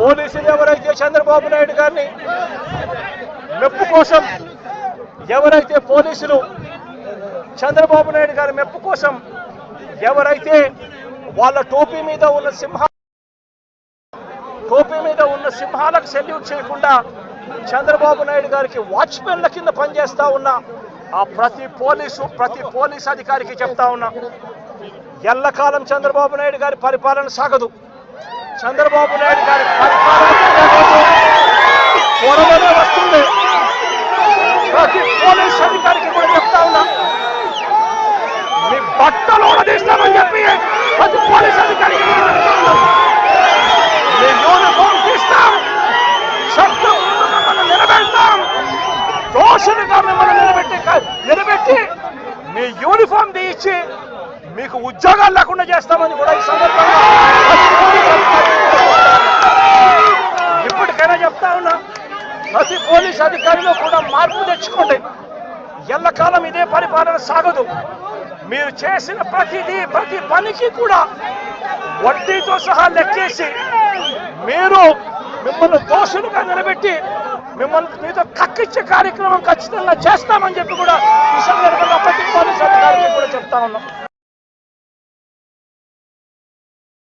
పోలీసులు ఎవరైతే చంద్రబాబు నాయుడు గారిని మెప్పు కోసం ఎవరైతే పోలీసులు చంద్రబాబు నాయుడు గారి మెప్పు కోసం ఎవరైతే వాళ్ళ టోపీ మీద ఉన్న సింహాలకు సెల్యూట్ చేయకుండా చంద్రబాబు నాయుడు గారికి వాచ్మెన్ల కింద పనిచేస్తా ఉన్న ఆ ప్రతి పోలీస్ అధికారికి చెప్తా ఉన్నా, ఎల్లకాలం చంద్రబాబు నాయుడు గారి పరిపాలన సాగదు. చంద్రబాబు నాయుడు గారి పరిపాలన త్వరలోనే వస్తుంది. ప్రతి పోలీస్ అధికారికి కూడా చెప్తా ఉన్నా, మీ బట్టలు తీస్తామని చెప్పి ప్రతి పోలీస్ అధికారికి మీ యూనిఫామ్ తీస్తాం, చట్టం మిమ్మల్ని నిలబెడతాం, దోషులుగా మిమ్మల్ని నిలబెట్టి మీ యూనిఫామ్ తీయించి మీకు ఉద్యోగాలు లేకుండా చేస్తామని కూడా ఈ సందర్భంగా ఇప్పటికైనా చెప్తా ఉన్నా, ప్రతి పోలీస్ అధికారిలో కూడా మార్పు తెచ్చుకోండి. ఎల్లకాలం ఇదే పరిపాలన సాగదు. మీరు చేసిన ప్రతి పనికి కూడా వడ్డీతో సహా లెక్కేసి మిమ్మల్ని దోషులుగా నిలబెట్టి మీతో కక్కిచ్చే కార్యక్రమం ఖచ్చితంగా చేస్తామని చెప్పి కూడా ఈ సందర్భంగా ప్రతి పోలీస్ అధికారికి కూడా చెప్తా ఉన్నాం.